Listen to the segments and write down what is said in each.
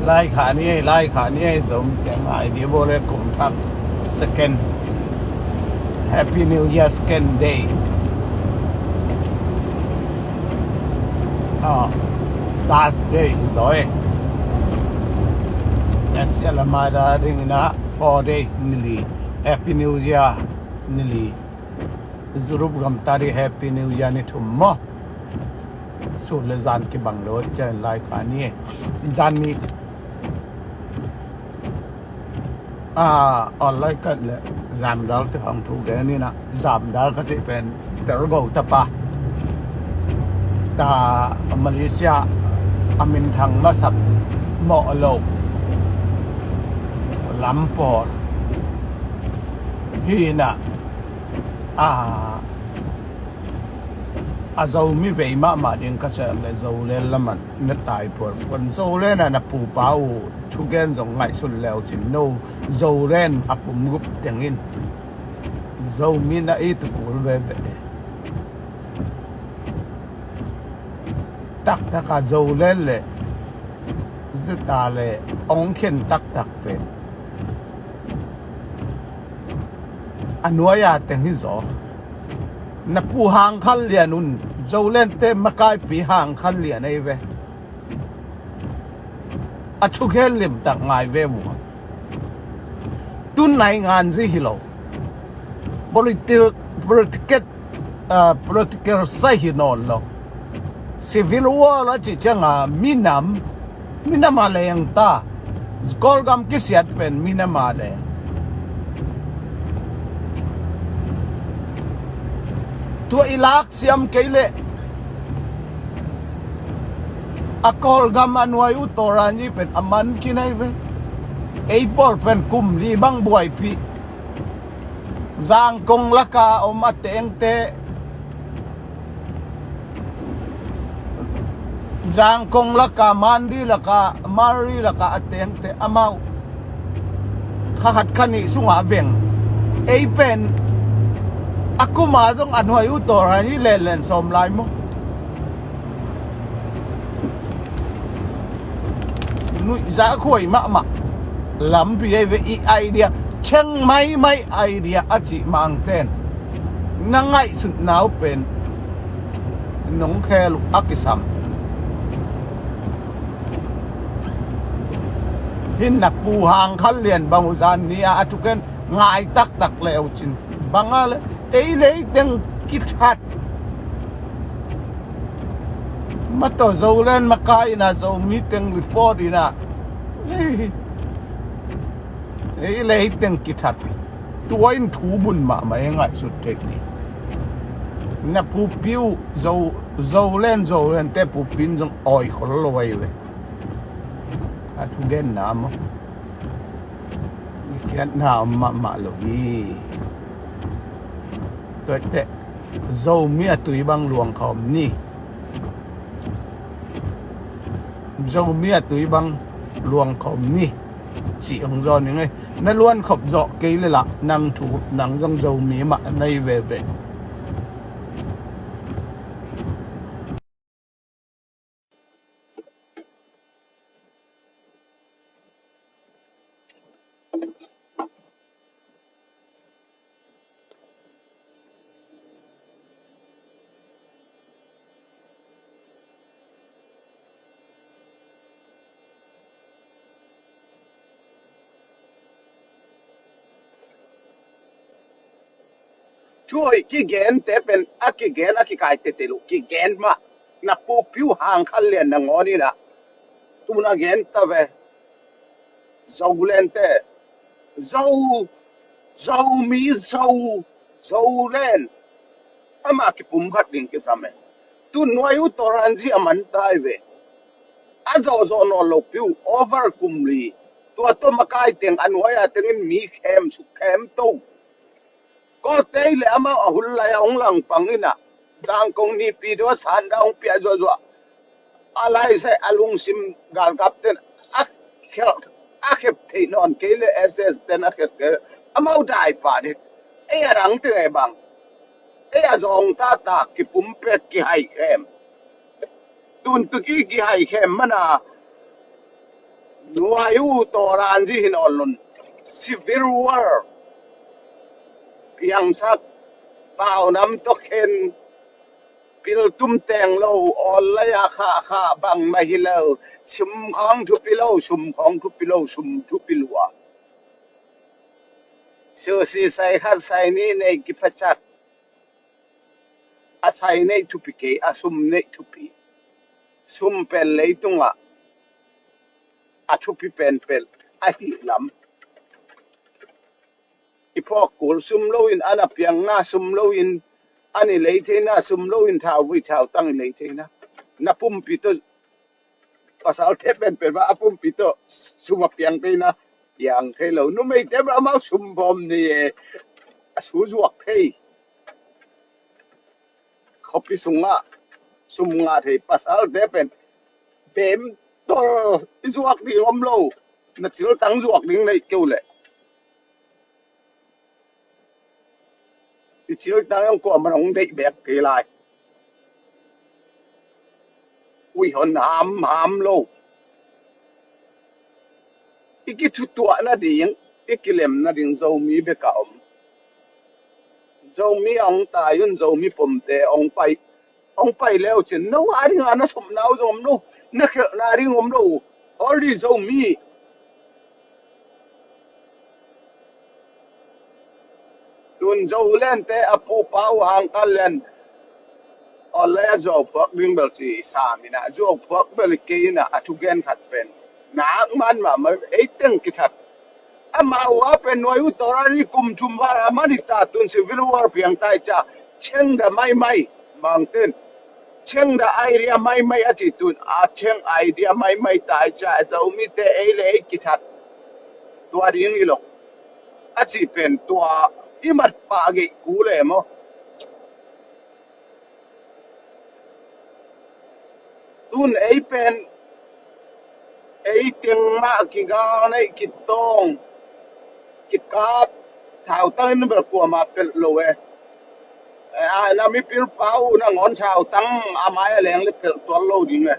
lai khả ni giống tiếng ai đi bộ lên cùng thằng second Happy New Year second day last day rồi That's la mada ring na 4 day nili Happy New Year nili Zurub gam tari Happy New Year ni thummo so le zan ki bang lo chen lai khả ni jan ni online kan le zam dal te hang thu de ni na zam dal ka che pen ter go ta pa ta Malaysia amin thang ma sap mo lo lampor hi na dâu mi về mà điên cái chuyện là dâu lên là mình nó tài bồi còn dâu lên là phụ bảo thu gen giống ngày xuân leo chỉ nô dâu lên bùng ngục tiếng in dâu mi na ít của về về tắc cả dâu lên lệ rất ta lệ ông khen tắc về nuôi tiếng hi gió na pu hang khăn liền un dâu lên tem mà cái pi hang khăn liền này về thu khen lim tắc ngài về mua tun này ngàn gì hiểu political sai hiểu lo civil war là chỉ chẳng minam aleng ta skol gam kisiat pen minam ale tua ilak siam keile akol gam anuai utorani pen aman kinai ve eipol pen kum li bang buai pi zang kong laka om ateng te zang kong laka mandi laka mari laka ateng te amau khahat khani sunga veng ei pen aku mazong anuai utorani len som lai mo nuôi giá khôi mà lắm vì về idea chẳng mấy idea à chị mang tên năng ngại sự nào bên nông khe lục ác cái sắm hin nạp bù hàng khăn liền bằng gian nia à chụp cái ngại tắc leo chín bằng ale ấy lấy tiếng kít hạt mà tổ dâu lên mà cái na dâu meeting report đi na ấy lấy tiếng kít hạt tuổi thú bùn mà ngại sụt thế này na pu piu dâu lên te pu pin trong oi khó lôi về à thu gen nào mà cái nào mà lôi rồi te dâu mía tùy băng luồng khom ni dâu mía tùy băng luồng khom ni chị không do những ấy nó luôn khop dọ cái là năng thủ năng trong dâu mía mà này về chui ki gen te pen aki gen aki kai te lu ki gen ma na pu piu hang khal len na ngoni na tu na gen ta ve zau len te zau mi zau len ama ki pum khat ding ke same tu noi u toranji aman tai ve a zo no lo piu over kumli tu to makai teng anwaya tengin mi khem su khem to có tế lẽ mà hul lại ông lăng bằng ina giang công ni pi do san da ông pi zo alai sai alung sim gal captain akhep the non ke le ss ten akhep ke amau dai pa de e rang te e bang e a zong ta ki pum pe ki hai khem tun tu ki hai khem mana nuayu toranji hin olun civil war yang sak pau nam to khen pil tum teng lo olaya kha bang mahilo sum khong thu pilo sum khong thu pilo sum thu pilwa so si sai khat sai ni nei ki phachak a sai nei thu pike asum nei thu pi sum pel leitunga a thu pi pen pel a hi lam ipok kul sum lo in ana piang na sum lo in ani leithena sum lo in thau wi thau tang leithena na pum pi to pasal tepen pe ba apum pi to suma piang te na yang the lo nu mei te ba ma sum bom ni a su zuak thei khopi sunga sumnga thei pasal tepen bem tol izuak di om lo na chil tang zuak ding nei keu le ti chil tang ko man ong dei bek ke lai ui hon ham lo iki thu tua na ding ikilem na ding zo mi be ka zo mi ong ta yun zo mi pom te ong pai leo chen no ari nga na som nau zom no na khe na ri ngom lo all di zo mi tun zo len te apu pau hang kalen ole zo phok ding bel si sa mi na zo phok bel ke na atu gen khat pen na man ma e teng ki that ama wa pen noi u torani kum chum wa amani ta tun civil war piang tai cha cheng da mai mountain cheng da idea mai a chi tun a cheng idea mai tai cha zo mi te e le ki that tua ding i lo a chi pen tua i mat pa ge ku le mo tun e pen e tiếng ma ki ga nei ki tong ki kap thảo tan bel ko ma pel lo e na mi pil pau na ngon thảo tăng a mai leng le pel to lo ding e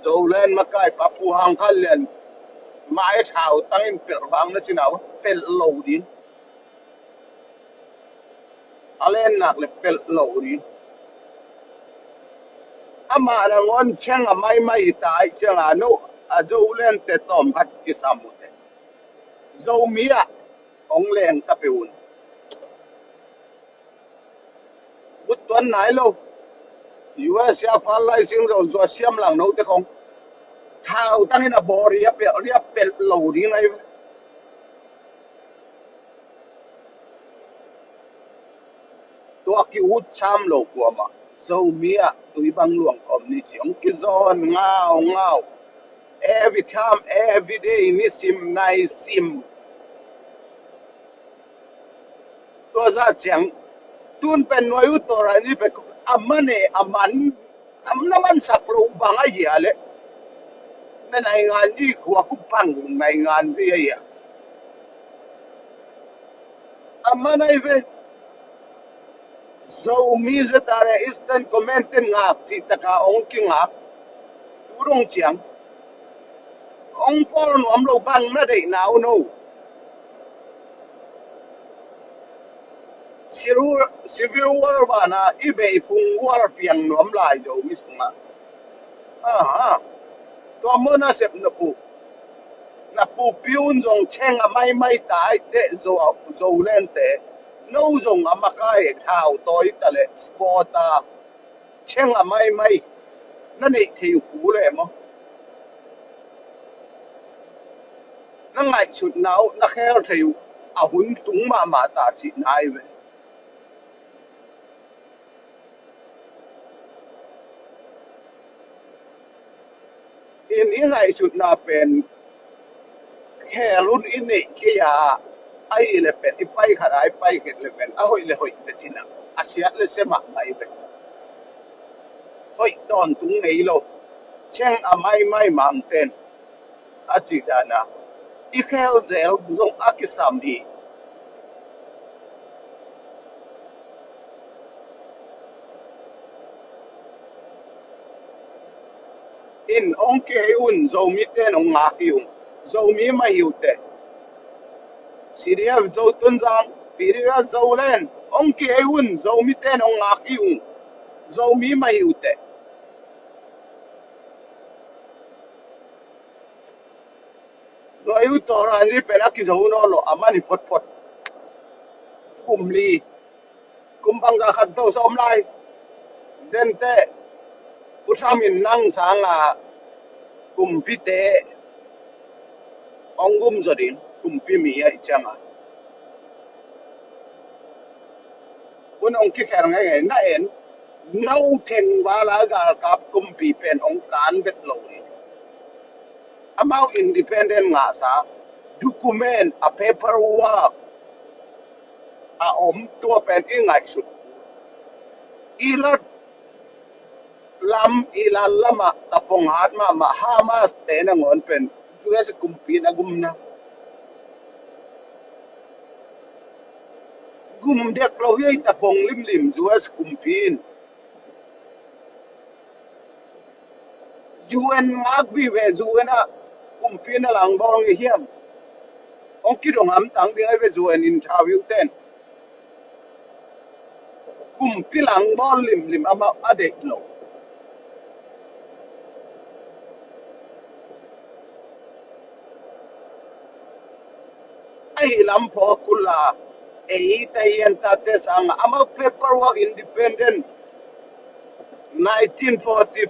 zo len ma kai pa pu hang khal len mai thảo tăng in pel bang na chinaw pel lo ding alen nak le pel lo ding ama na ngon cheng a mai tai cheng a no a zo len te tom khat ki samu te zo mi a ong leng ta pe un but tuan nai lo US ya fal lai sing ro zo siam lang no te kong thao tăng in a bori ya pel lo ding nai to ki ut cham lo ko ma zo mia tui bang luang kom ni chiong ki zon ngao every time every day ni sim nai sim to za chang tun pen noi u to ra ni pe amane aman am na man sak lo bang a ya le na nai ngan ji kwa ku pang nai ngan ji ya amana ve zo mi za tare instant comment ngak chi taka ong ki ngak turong chiang ông Paul nuông lâu bang na đấy nào no civil war ba na ibe phung war piang nuông lại rồi mi sunga ha to mo na sep na pu piun zong cheng a mai tai te zo len te no zong a makai thao toi ta le spota cheng a mai na nei theu ku le mo na ngai chut nau na kher theu a hun tung ma ta chi nai ve in ngai chut na pen khe run in nei ke ya ai le pen I pai khara ai pai ke le pen a hoi le hoi te china asia le sema mai be hoi ton tung nei lo cheng a mai mang ten a chi dana I khel zel zong akisam di in ong ki un zo mi te ong nga ki yung zo mi ma hiu te CDF zo tun zang PDF zo len ong ki un zo mi te ong nga ki yung zo mi ma hiu te lo yu to ran ri pe na ki zo no lo amani pot pot kum li kum bang za khat to som lai den te usamin nang sanga kum pi te ong gum zo din kum pi mi ai changa un ong ki kher ngai na en nau theng wala ga kap kum pi pen ong kan vet lo ni amau independent nga sa document a paperwork a om tua pen ingai su ila lam ila lama tapong hat ma hamas te na ngon pen US kumpi na gumna gum dek lo yei tapong lim lim US kumpin UN magwi we UN a kumpin na lang bong hiam ong kidong am tang bi ai we UN interview ten kumpi lang bol lim lim ama adek lo ai lam po kula e itayen tate sang ama paperwork independent 1940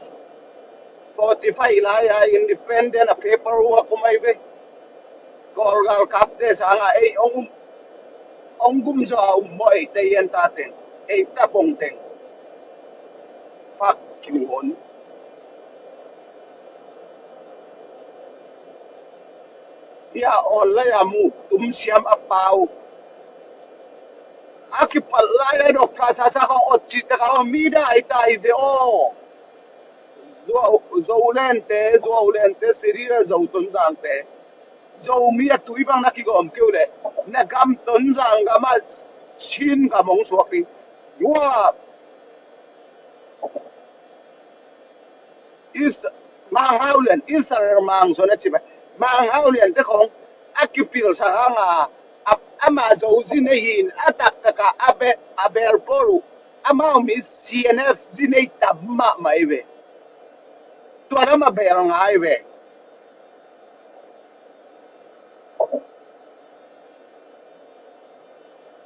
45 ilaya independent a paperwork kumai be golgal kapte sanga ei ongum zo moi tayen taten ei tapong teng fuck you on ya olla ya mu tum siam apau aki palaya do kasa sa ko ochi ta ka mi da ita ide o zo ulente sirira zo tun zangte zo mi a tui bang na ki gom keu le na gam tun zang ga ma chin ga mong suak ni wa is mang haulen isar mang so na chiba mang haulen te kong akipil sa nga ama zo zinehin atak taka aber poru ama mi CNF zinei tabma maive to ama ber ngaive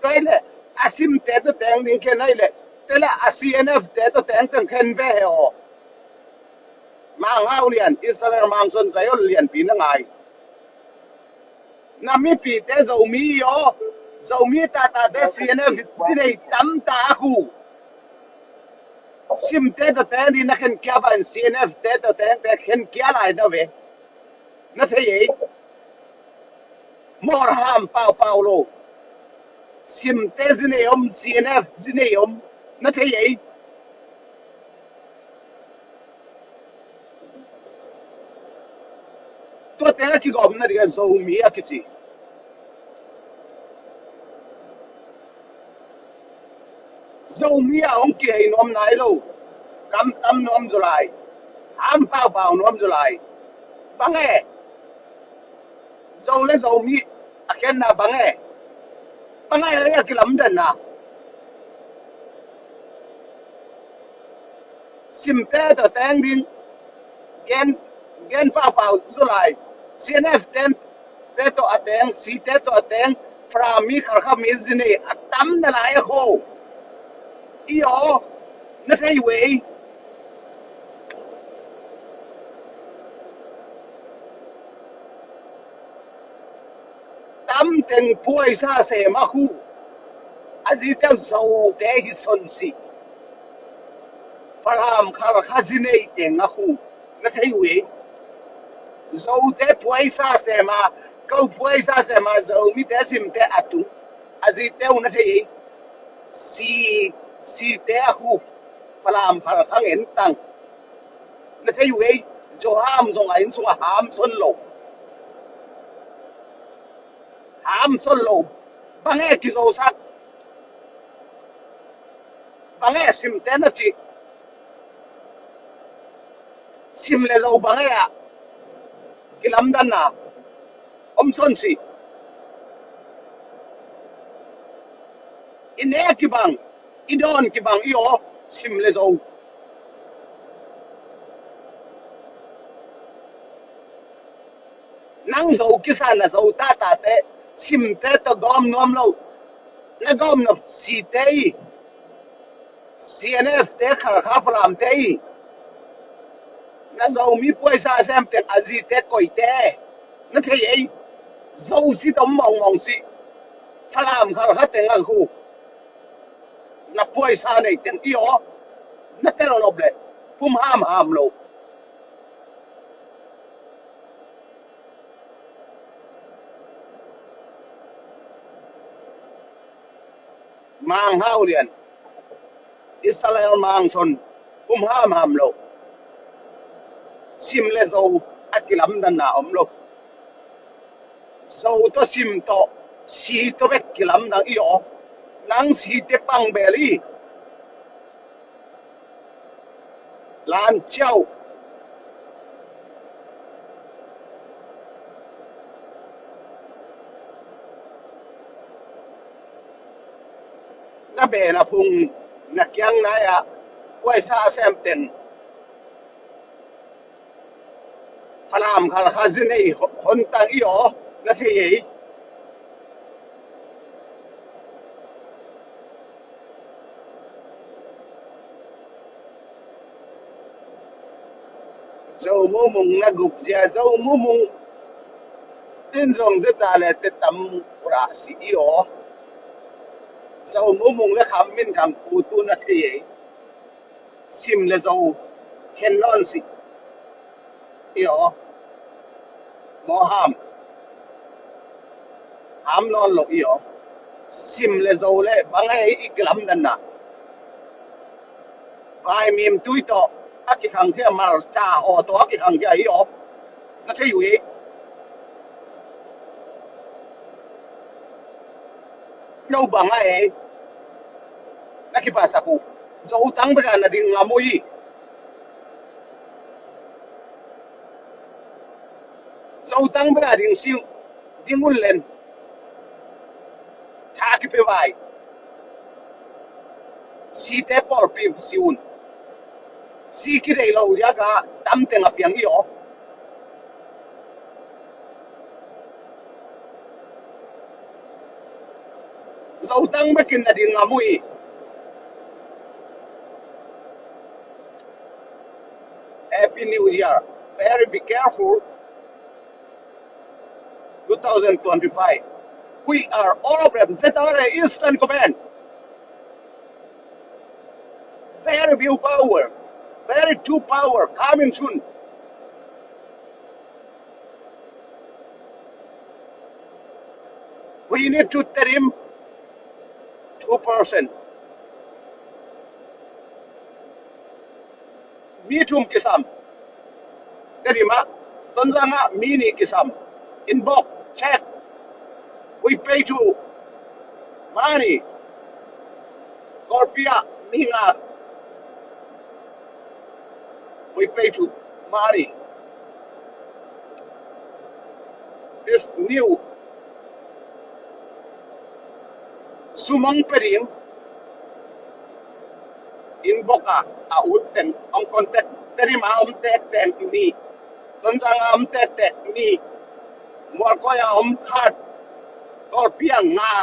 kaile asim te to teng din ke naile tela CNF te to teng teng ken ve ho mang haulian isar mang son zayol lian pinangai nami pi te zo mi yo zo mi ta te CNF zinei tam ta ku sim te to te ni na khen kya ban CNF te to te khen kya lai na ve na the ye mor ham pau lo sim te zinei CNF zinei na the ye to te ki gom na ri zo mi a ki chi zo mi a ong ki hei nom nai lo kam tam nom zulai ham pau nom zulai bange zo le zo mi a ken na bange ya ki lam den na sim te to tang ding gen gen pau zulai CNF ten te to ateng si te to ateng fra mi khar kha mi zini atam na lai ho iyo na sai we tam teng puai sa se ma khu azi te zo te hi son si faram khar kha zini teng a khu na sai we zo te puai sa se ma câu puai sa se ma zo mi te sim te atu azi te una te si si te a khu falam khar khang en tang na te we jo ham zo ngai su ham son lo bange ki zo sa bange sim te na chi sim le zo bangaya kilam dan na om son si ine ki bang idon ki bang yo sim le zo nang zo ki sa na zo ta te sim te to gom nom lo na gom no si te CNF te kha flam te na zo mi poisa sem te azi te koi te na te ei zo si dom mong mong si flam kha te nga khu na poisa nei ten io na te lo ble pum ham lo mang hao lian Israel mang son pum ham lo sim le zo akilam dan na om lo zo to sim to si to bek kilam na io nang si te pang beli lan chao na be na phung na kyang na ya quay sa xem tiền falam khal khazine hon tang io na che yi zo mu mung na gup zia zo mu mung tin zong zeta le te tam ra si io zo mu mung le kham min kham pu tu na che yi sim le zo hen non si io mo ham non lo io sim le zo le bangai iklam dan na vai mìm tui to aki khang thia mar cha ho to aki khang thia hi op na che yu e no banga e na ki pasa ku zo tang ba na ding ngamui zo tang ba ding siu dingul len cha ki pe vai si te por pi siun si ki dei lo ya ga tam te nga piang hi op zo tang ba kin na ding ngamui happy new year very be careful 2025 we are all of them set our eastern command very few power very true power coming soon we need to trim 2% medium kisam terima tonzanga mini kisam inbox check we pay to money korpia minga we pay to money this new sumang pering inbox a uteng ang contact terima tek tek ni tonzanga tek ni mual ko ya khat korpia nga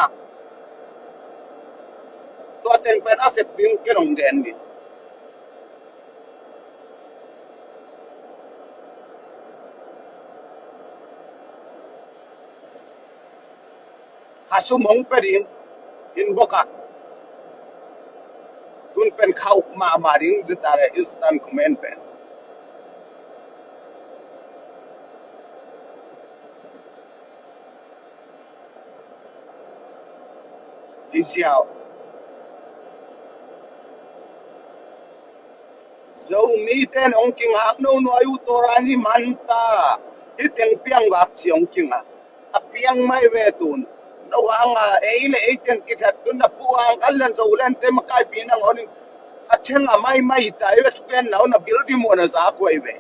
to teng pen asset ping kerong den ni hasumong pering inbox tun pen khau ma ring zitare instant comment pen isiao zo mi ten ong king hak no no ayu torani manta iteng piang wak siong king a piang mai ve tun no anga eile iten kitat tun na puang kallan zo len te makai pinang on a chenga mai ta e ken na building mo na za ko ve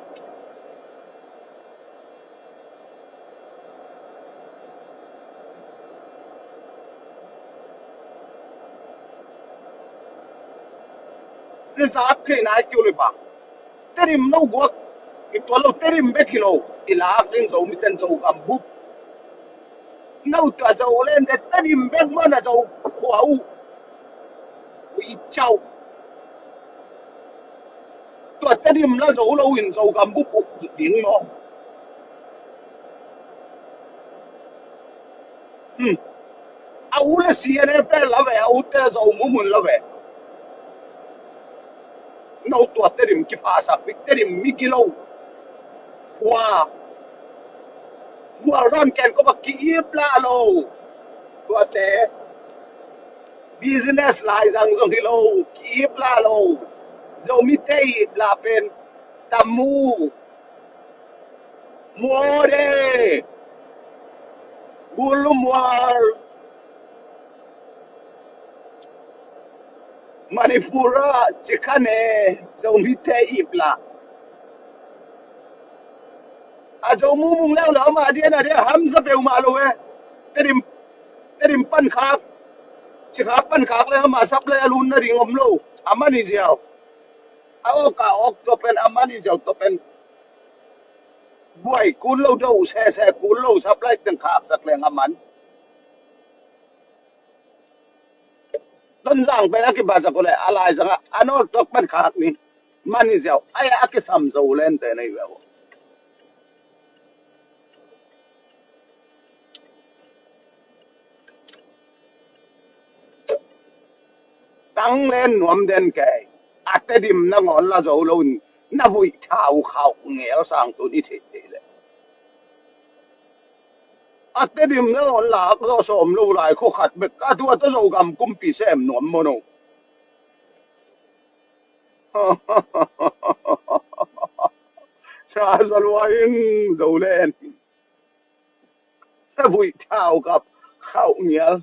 le za the na kyu le ba terim no go ki to lo terim be kilo ila rin zo mi ten zo gam bu no ta zo len de terim be ma na zo kwa u i chao to terim la zo lo in zo gam bu pu ding no a u le si ne pe la ve a u te zo mu mun la ve no to terim ki fa sa pi terim mi kilo wa wa ron ken ko ba ki i pla lo to te business lai zang zong hi lo ki pla lo zo mi te la pen tamu more bulumwar manipura chikane zo mi te ipla a zo mu mung leo lo ma dia na dia hamza pe ma lo we terim terim pan khak chikha pan khak le ma sap le alun na ringom lo amani ziaw a o ka ok to pen amani ziaw to pen buai kun lo do se kun lo sap lai teng khak sak le ngaman don zang pe na ki ba ko le alai zanga anol tok pan khak ni mani ziaw ai a ki sam zo len te nei we tang len nuam den ke ate dim na ngon la zo lo na vui thao khao ngel sang tu ni the te le ate dim na ngon la ko som lo lai kho khat be ka tu to zo gam kum pi sem nuam mo no ra zal wa ing zo len na vui thao gap khao ngel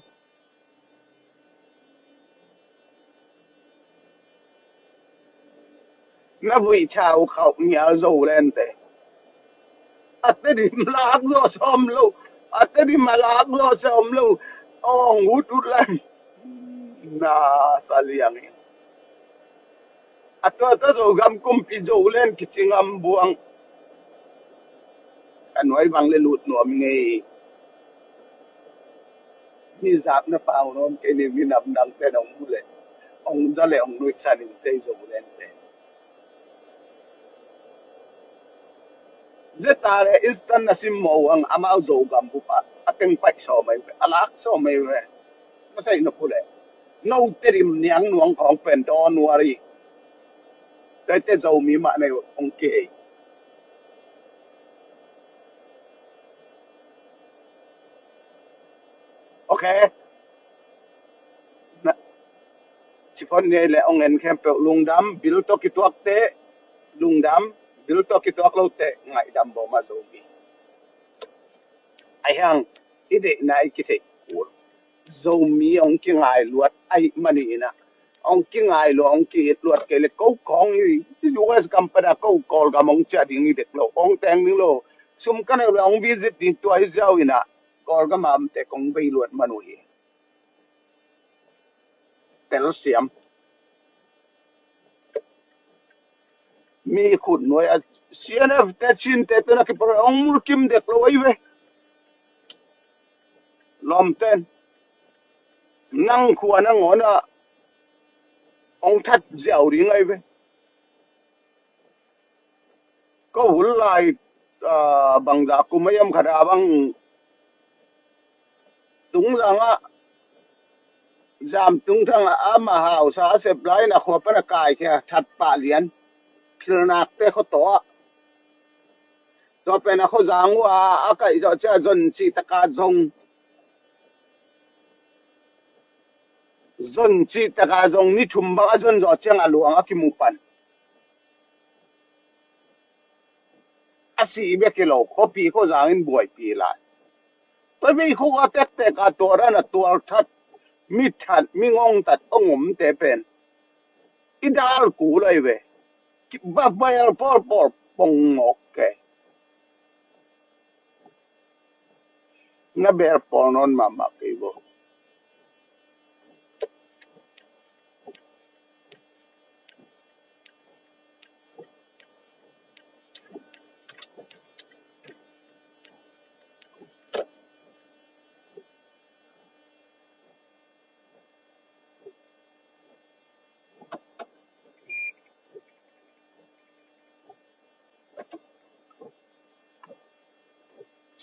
na vui thao khao ngel zo len te ate dim la ko som lo ate dim la ko som lo ong ut ut lan na saliang ato ato zo gam kum pi zo len kichingam buang kanwai bang le lut nuam ngei mi zap na pau non ke ni mi nam dang te nong mu le ong za le ong nuit san in chei zo len te zeta le instant na sim mo ang amao zo gam bu pa ateng pai so mai alak so mai we ma sai no kule no terim niang nuang kong pen don wari te te zo mi ma ne ong ke okay na chipon ne le ong en kem pe lung dam bil to ki tuak te lung dam bil to ki tuak lo te ngai dam bo ma zo mi ai hang ide na ai ki te kur zo mi ong ki ngai luat ai mani na ong ki ngai lo ong ki it luat ke le ko kong i US company ko kol ga mong cha ding i dek lo ong teng ding lo sum kan lo ong visit din to ai zau ina kol ga mam te kong bei luat manu hi tel siam mi khut noi a CNF te chin te to na ki pro ong mul kim dek lo ai ve lom ten nang khuwa na ngona ong that zau ring ai ve có hul lai bằng giá của mấy em khara bằng tung rằng á giảm tung thang á mà hào sa xếp lại là khó phải cái kia thật bả liền phil nạc te khó to pe na khó giang wa á cái đó cha dân chỉ ta cả zon chỉ ta cả dòng ni thum ba zon zo chang a luang a ki mu pan a si be ke lo khó pi khó giang in buai pi lại tôi bị khó cái tết te cả to ra na to that mi that mi ngong tat ongom te pen idal ku lai ve ba bayar por pong ngok ke na ber ponon mama ke go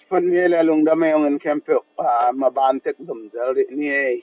phần nghe là lùng đam mê ông kempe mabantek zum zel ni